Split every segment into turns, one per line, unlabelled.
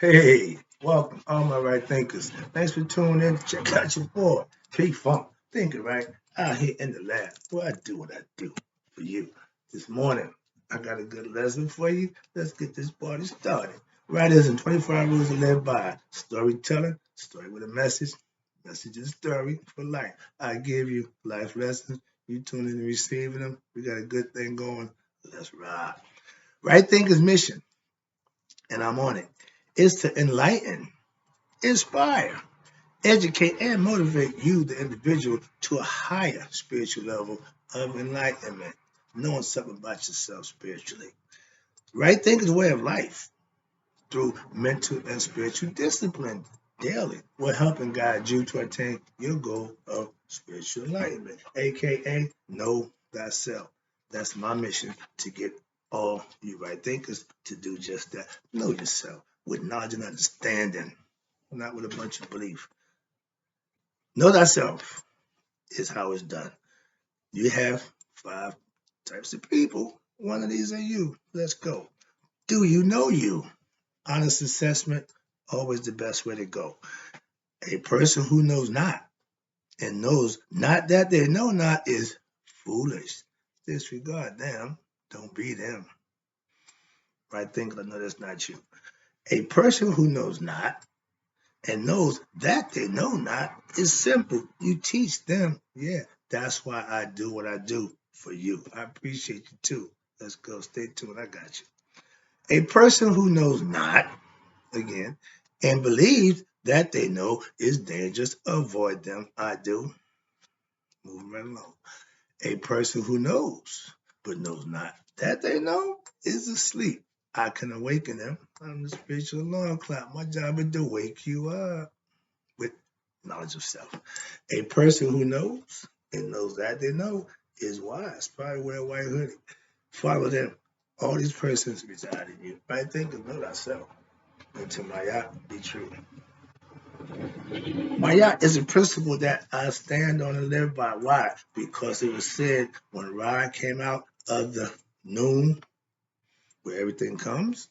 Hey, welcome, all my right thinkers. Thanks for tuning in. Check out your boy, P Funk. Thinking right out here in the lab where I do what I do for you. This morning, I got a good lesson for you. Let's get this party started. Writers in 25 rules to live by. Storytelling, story with a message. Message is story for life. I give you life lessons. You tune in and receiving them. We got a good thing going. Let's ride. Right thinkers mission, and I'm on it, is to enlighten, inspire, educate, and motivate you, the individual, to a higher spiritual level of enlightenment, knowing something about yourself spiritually. Right thinking is a way of life through mental and spiritual discipline daily will help and guide you to attain your goal of spiritual enlightenment, aka know thyself. That's my mission, to get all you right thinkers to do just that. Know yourself with knowledge and understanding, not with a bunch of belief. Know thyself is how it's done. You have 5 types of people. One of these are you. Let's go. Do you know you? Honest assessment, always the best way to go. A person who knows not and knows not that they know not is foolish. Disregard them. Don't be them. Right thinking, I know that's not you. A person who knows not and knows that they know not is simple. You teach them. Yeah, that's why I do what I do for you. I appreciate you too. Let's go. Stay tuned. I got you. A person who knows not, again, and believes that they know is dangerous, avoid them. I do. Moving right along. A person who knows but knows not that they know is asleep. I can awaken them. I'm the spiritual alarm clock. My job is to wake you up with knowledge of self. A person who knows and knows that they know is wise. Probably wear a white hoodie. Follow them. All these persons reside in you. Right? Think of know thyself. And to Maya, be true. Maya is a principle that I stand on and live by. Why? Because it was said when Ra came out of the noon, where everything comes,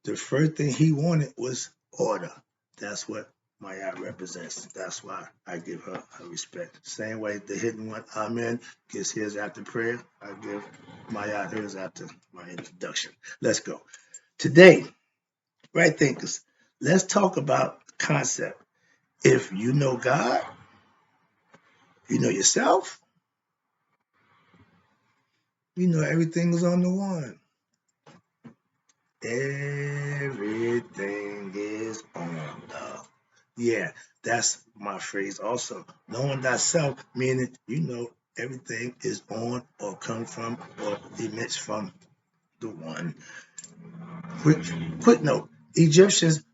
the first thing he wanted was order. That's what Maya represents. That's why I give her her respect. Same way the hidden one, Amen, gets his after prayer. I give Maya hers after my introduction. Let's go. Today, right thinkers, let's talk about the concept. If you know God, you know yourself, you know everything is on the one. Everything is on the. Yeah, that's my phrase also. Knowing thyself, meaning you know everything is on or come from or emits from the one. Quick, quick note. Egyptians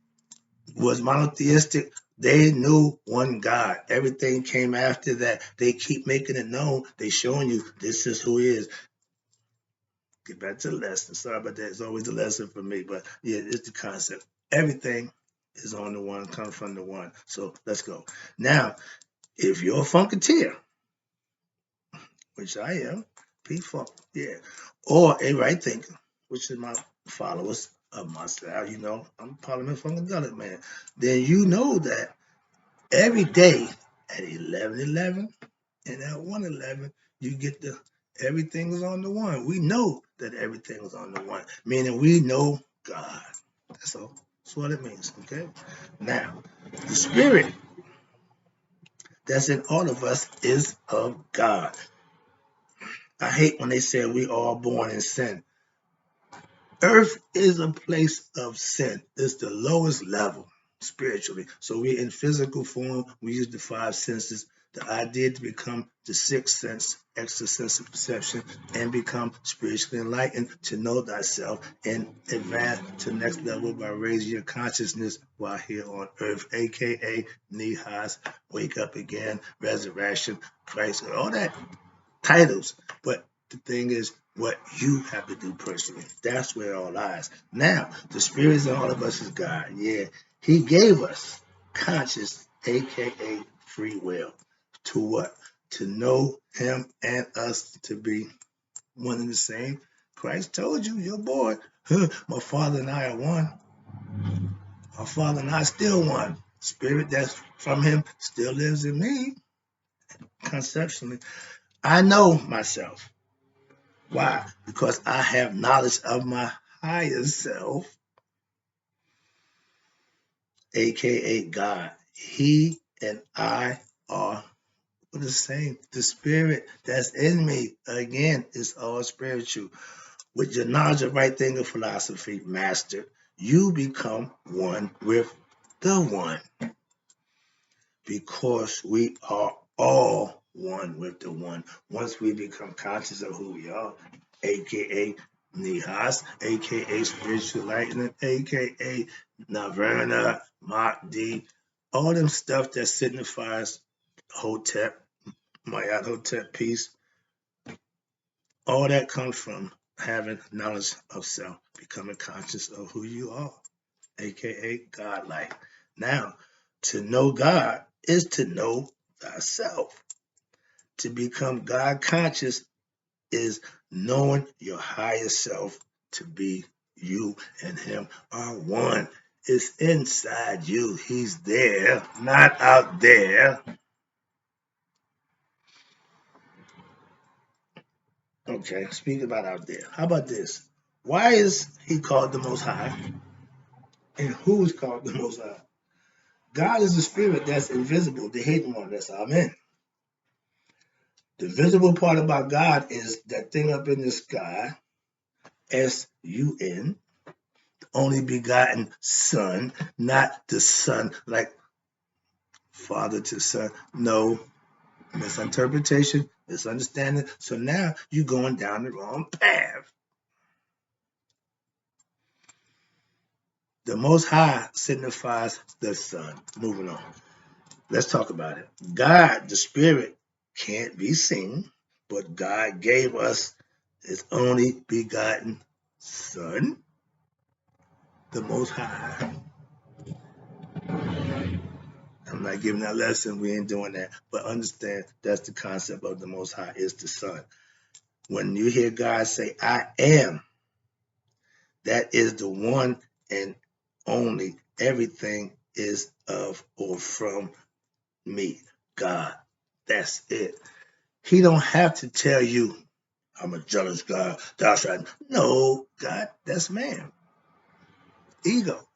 was monotheistic. They knew one God. Everything came after that. They keep making it known. They showing you this is who he is. Get back to the lesson. Sorry about that. It's always a lesson for me, but yeah, it's the concept. Everything is on the one, comes from the one. So let's go. Now, if you're a funketeer, which I am, P Funk, yeah, or a right thinker, which is my followers of my style, you know, I'm Parliament Funkadelic, man, then you know that every day at 11:11 and at 1:11, you get the everything is on the one. We know that everything is on the one, meaning we know God. That's all. That's what it means. Okay. Now, the spirit that's in all of us is of God. I hate when they say we all born in sin. Earth is a place of sin. It's the lowest level spiritually. So we're in physical form. We use the 5 senses. The idea to become the 6th sense, extra sense of perception, and become spiritually enlightened to know thyself and advance to the next level by raising your consciousness while here on earth, aka Nihas, wake up again, resurrection, Christ, all that titles. But the thing is, what you have to do personally. That's where it all lies. Now, the spirits in all of us is God. Yeah. He gave us conscious, aka free will. To what? To know him and us to be one and the same. Christ told you, your boy, my father and I are one. My Father and I still one. Spirit that's from him still lives in me. Conceptually, I know myself. Why? Because I have knowledge of my higher self, aka God. He and I are the same. The spirit that's in me, again, is all spiritual. With your knowledge of right thinking philosophy mastered, you become one with the one. Because we are all one with the one. Once we become conscious of who we are, aka Nihas, aka spiritual lightning, aka Naverna, Mahdi, all them stuff that signifies Hotep, Mayat Hotep peace, all that comes from having knowledge of self, becoming conscious of who you are, aka God-like. Now, to know God is to know thyself. To become God conscious is knowing your higher self to be you and him are one. It's inside you. He's there, not out there. Okay, speaking about out there. How about this? Why is he called the Most High? And who is called the Most High? God is the spirit that's invisible, the hidden one. That's Amen. The visible part about God is that thing up in the sky, S-U-N, only begotten Son, not the Son like Father to Son. No, misinterpretation, misunderstanding. So now you're going down the wrong path. The Most High signifies the Son. Moving on. Let's talk about it. God, the Spirit, can't be seen, but God gave us his only begotten Son, the Most High. I'm not giving that lesson. We ain't doing that. But understand that's the concept of the Most High is the Son. When you hear God say, I am, that is the one and only. Everything is of or from me, God. That's it. He don't have to tell you, I'm a jealous God. That's right. No, God, that's man. Ego.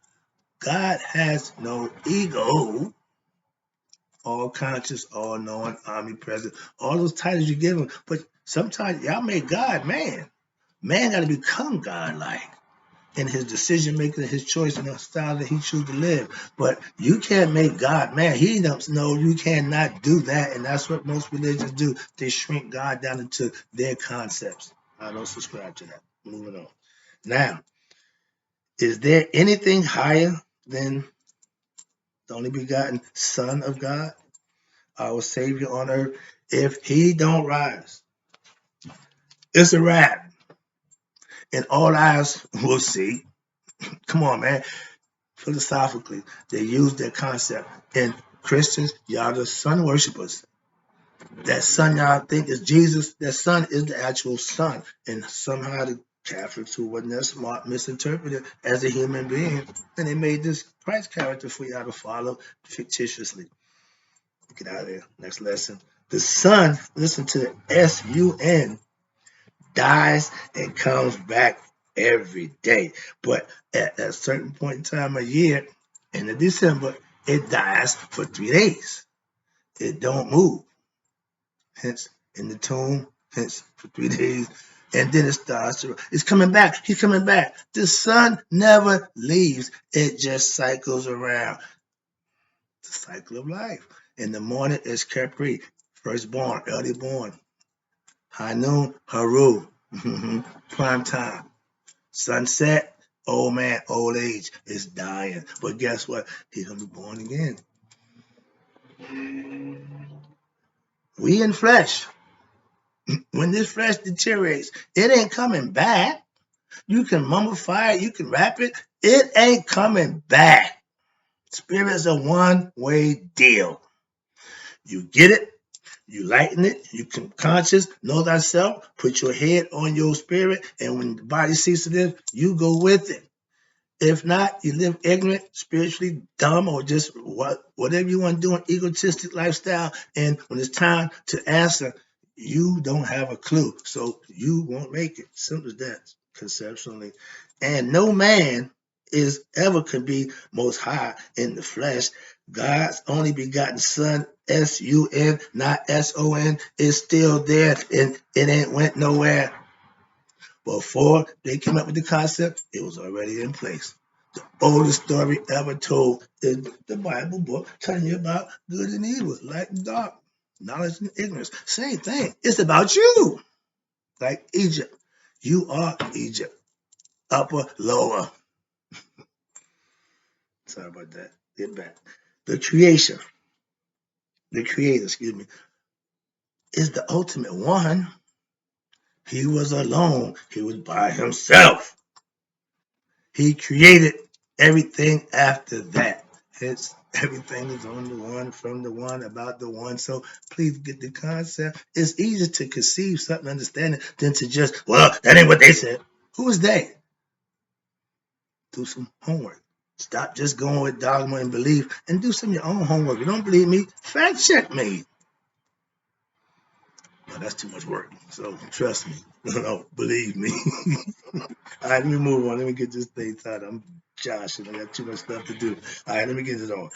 God has no ego. All conscious, all knowing, omnipresent, all those titles you give him. But sometimes y'all make God man. Man got to become God-like in his decision making, his choice, and the style that he chooses to live. But you can't make God man. He doesn't know you cannot do that, and that's what most religions do. They shrink God down into their concepts. I don't subscribe to that. Moving on. Now, is there anything higher than the only begotten Son of God, our Savior on earth? If he don't rise, it's a wrap. And all eyes will see. Come on, man. Philosophically, they use that concept. And Christians, y'all the sun worshipers. That son y'all think is Jesus, that son is the actual son. And somehow the Catholics who wasn't that smart misinterpreted as a human being. And they made this Christ character for y'all to follow fictitiously. Get out of there. Next lesson. The son, listen to the S-U-N, dies and comes back every day. But at a certain point in time of year, in the December, it dies for 3 days. It don't move. Hence, in the tomb, hence for 3 days. And then it starts to, it's coming back. He's coming back. The sun never leaves. It just cycles around. The cycle of life. In the morning, it's Capri, firstborn, early born. High noon, Haru, prime time. Sunset, old man, old age is dying. But guess what? He's going to be born again. We in flesh. When this flesh deteriorates, it ain't coming back. You can mummify it, you can wrap it. It ain't coming back. Spirit's a one-way deal. You get it, you lighten it, you can conscious, know thyself, put your head on your spirit, and when the body ceases to live, you go with it. If not, you live ignorant, spiritually dumb, or just whatever you want to do, an egotistic lifestyle. And when it's time to answer, you don't have a clue. So you won't make it. Simple as that, conceptually. And no man is ever can be most high in the flesh. God's only begotten Son, S-U-N, not S-O-N, is still there, and it ain't went nowhere. Before they came up with the concept, it was already in place. The oldest story ever told is the Bible book telling you about good and evil, light and dark, knowledge and ignorance. Same thing. It's about you. Like Egypt. You are Egypt. Upper, lower. Sorry about that. Get back. The creation, the creator, excuse me, is the ultimate one. He was alone. He was by himself. He created everything after that. Hence, everything is on the one, from the one, about the one. So please get the concept. It's easier to conceive something, understand it, than to just, well, that ain't what they said. Who is they? Do some homework. Stop just going with dogma and belief and do some of your own homework. You don't believe me? Fact check me. Well, that's too much work. So trust me. No, believe me. All right, let me move on. Let me get this thing started. I'm Josh, and I got too much stuff to do. All right, let me get it on.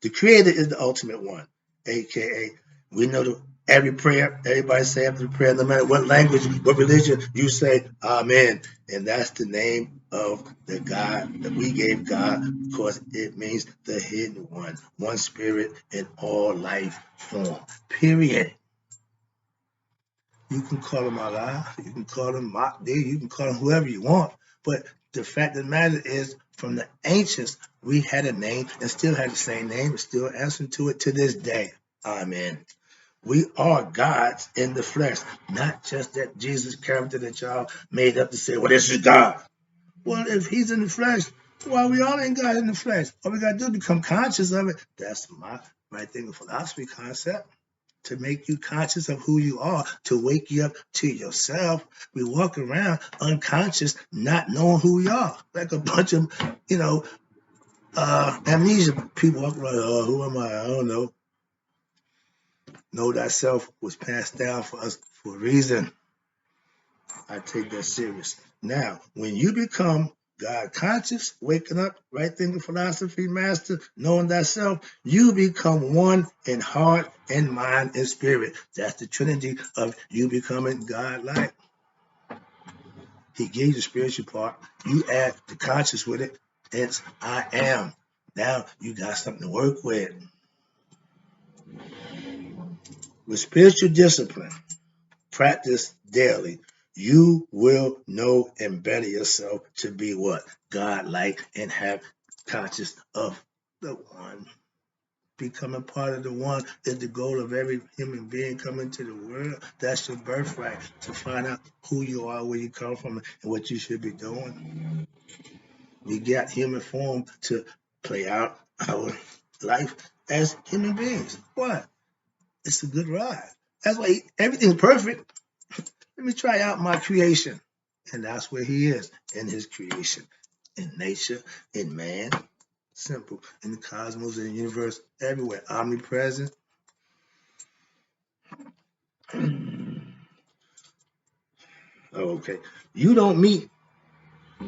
The Creator is the ultimate one, aka we know that every prayer, everybody say after the prayer, no matter what language, what religion, you say Amen, and that's the name of the God that we gave God, because it means the hidden one spirit in all life form. Period. You can call him Allah, you can call him Mahdi, you can call him whoever you want. But the fact of the matter is, from the ancients, we had a name and still have the same name and still answering to it to this day. Amen. We are gods in the flesh, not just that Jesus character that y'all made up to say, well, this is God. Well, if he's in the flesh, well, we all ain't God in the flesh. All we got to do is become conscious of it. That's my right thing of philosophy concept, to make you conscious of who you are, to wake you up to yourself. We walk around unconscious, not knowing who we are, like a bunch of, amnesia people walk around. Oh, who am I? I don't know. Know thyself was passed down for us for a reason. I take that serious. Now, when you become God conscious, waking up, right thinking philosophy master, knowing thyself, you become one in heart and mind and spirit. That's the trinity of you becoming God-like. He gave you the spiritual part. You add the conscious with it. It's I am. Now you got something to work with. With spiritual discipline, practice daily, you will know and better yourself to be what? God-like, and have conscious of the one. Becoming part of the one is the goal of every human being coming to the world. That's your birthright, to find out who you are, where you come from, and what you should be doing. We got human form to play out our life as human beings. What? It's a good ride. That's why everything's perfect. Let me try out my creation. And that's where he is, in his creation, in nature, in man. Simple. In the cosmos, in the universe, everywhere. Omnipresent. Okay. You don't meet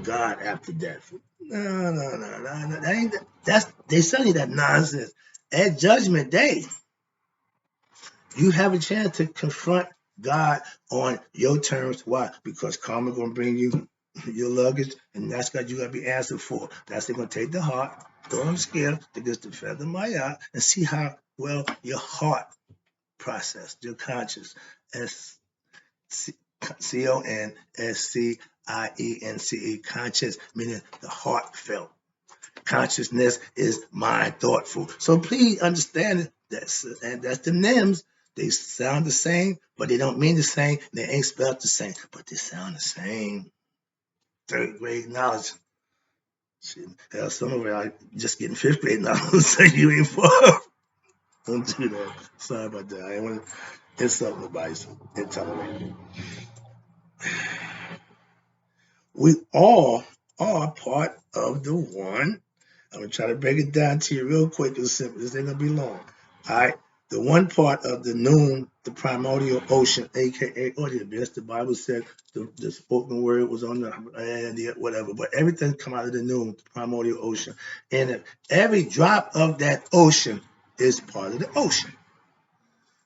God after death. No. They selling you that nonsense. At Judgment Day, you have a chance to confront God on your terms. Why? Because karma gonna bring you your luggage, and that's what you gotta be answered for. That's gonna take the heart, throw on the scale, to get the feather maya, and see how well your heart processed, your conscious. CONSCIENCE, conscious, meaning the heartfelt. Consciousness is mind thoughtful. So please understand that's the names. They sound the same, but they don't mean the same. They ain't spelled the same, but they sound the same. Third grade knowledge. Shit, hell, some of it are just getting fifth grade knowledge, so you ain't far. Don't do that. Sorry about that. I ain't want to insult nobody's intellect. We all are part of the one. I'm going to try to break it down to you real quick and simple. This ain't going to be long. All right. The one part of the noon, the primordial ocean, aka or the abyss, the Bible said the spoken word was on the land, whatever, but everything come out of the noon, the primordial ocean. And every drop of that ocean is part of the ocean.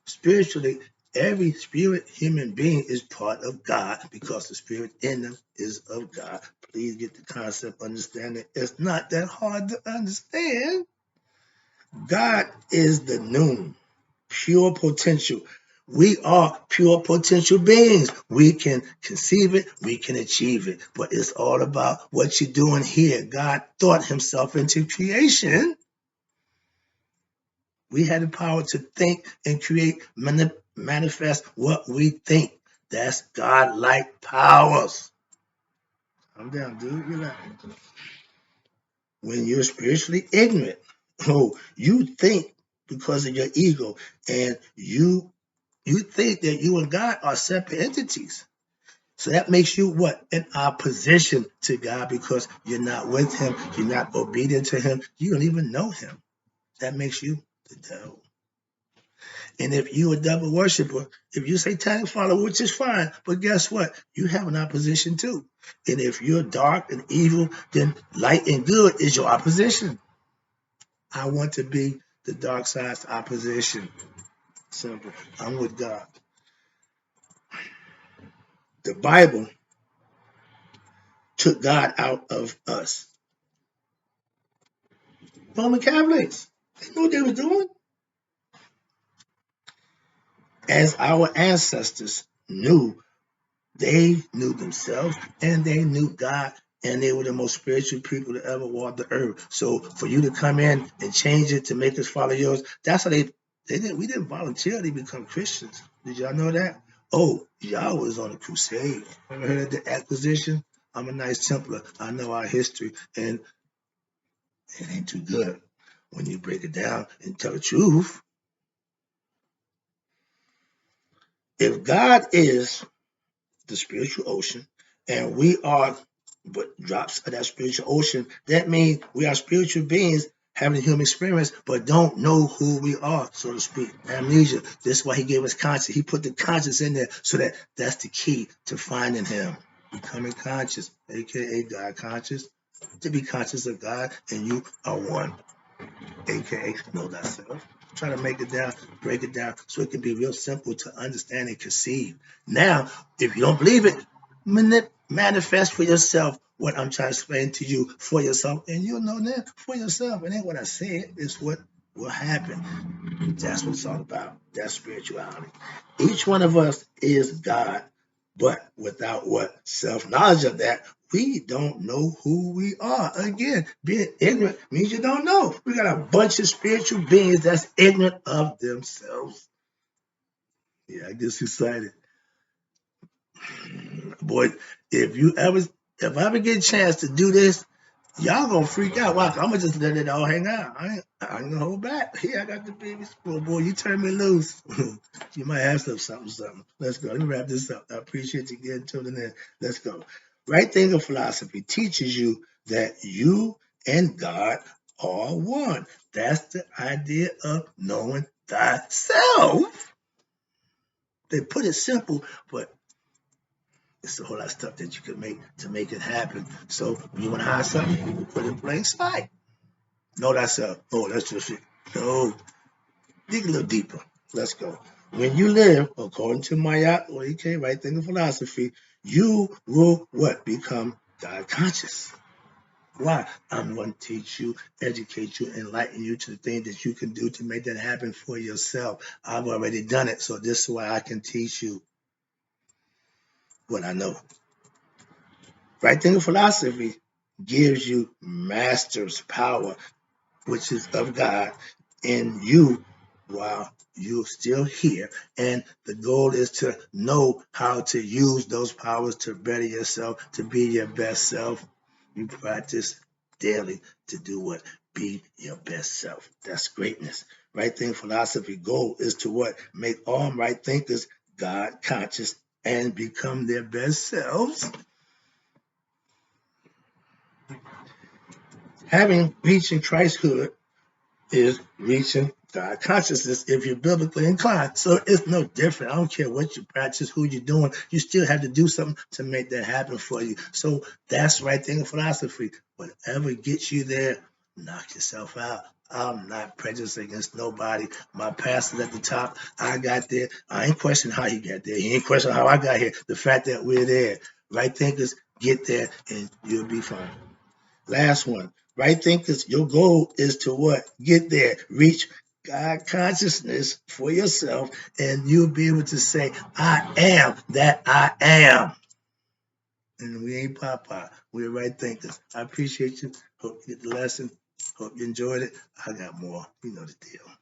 Spiritually, every spirit human being is part of God because the spirit in them is of God. Please get the concept, understand it. It's not that hard to understand. God is the noon, pure potential. We are pure potential beings. We can conceive it, we can achieve it, but it's all about what you're doing here. God thought himself into creation. We had the power to think and create, manifest what we think. That's God-like powers. Calm down, dude. Relax. When you're spiritually ignorant, you think because of your ego, and you think that you and God are separate entities. So that makes you what? In opposition to God because you're not with him, you're not obedient to him, you don't even know him. That makes you the devil. And if you a devil worshiper, if you satanic follower, which is fine, but guess what? You have an opposition too. And if you're dark and evil, then light and good is your opposition. I want to be the dark side's opposition. Simple. I'm with God. The Bible took God out of us. Roman Catholics, they knew what they were doing. As our ancestors knew, they knew themselves and they knew God, and they were the most spiritual people to ever walk the earth. So for you to come in and change it to make us follow yours, that's how they didn't. We didn't voluntarily become Christians. Did y'all know that? Oh, y'all was on a crusade. Ever heard of the Acquisition? I'm a Knights Templar. I know our history, and it ain't too good when you break it down and tell the truth. If God is the spiritual ocean, and we are but drops of that spiritual ocean, that means we are spiritual beings having a human experience, but don't know who we are, so to speak. Amnesia. This is why he gave us conscious. He put the conscious in there so that that's the key to finding him. Becoming conscious, aka God conscious. To be conscious of God, and you are one, aka know thyself. Try to make it down, break it down, so it can be real simple to understand and conceive. Now, if you don't believe it, manifest for yourself what I'm trying to explain to you for yourself, and you'll know that for yourself. It ain't what I said, it's what will happen. That's what it's all about. That's spirituality. Each one of us is God, but without what? Self-knowledge of that, we don't know who we are. Again, being ignorant means you don't know. We got a bunch of spiritual beings that's ignorant of themselves. Yeah, I get excited. Boy, if I ever get a chance to do this, y'all gonna freak out. Why? I'm gonna just let it all hang out. I ain't gonna hold back. Here, I got the baby spoon. Boy, you turn me loose. You might have something. Let's go. Let me wrap this up. I appreciate you getting tuning in. Let's go. Right thinking philosophy teaches you that you and God are one. That's the idea of knowing thyself. They put it simple, but it's a whole lot of stuff that you can make to make it happen. So when you want to hide something, you can put it in plain sight. Know thyself. Oh, that's just it. No, dig a little deeper. Let's go. When you live according to Maya or EK, right thinking philosophy, you will what? Become God conscious. Why? I'm going to teach you, educate you, enlighten you to the things that you can do to make that happen for yourself. I've already done it, so this is why I can teach you what I know. Right thinking philosophy gives you master's power, which is of God, in you while you're still here. And the goal is to know how to use those powers to better yourself, to be your best self. You practice daily to do what? Be your best self. That's greatness. Right thinking philosophy goal is to what? Make all right thinkers God conscious and become their best selves. Having reaching Christhood is reaching God consciousness if you're biblically inclined. So it's no different. I don't care what you practice, who you're doing. You still have to do something to make that happen for you. So that's right thing in philosophy. Whatever gets you there, knock yourself out. I'm not prejudiced against nobody. My pastor's at the top. I got there. I ain't questioning how he got there. He ain't questioning how I got here. The fact that we're there. Right thinkers get there and you'll be fine. Last one. Right thinkers, your goal is to what? Get there. Reach God consciousness for yourself, and you'll be able to say, I am that I am. And we ain't Papa. We're right thinkers. I appreciate you. Hope you get the lesson. Hope you enjoyed it. I got more. You know the deal.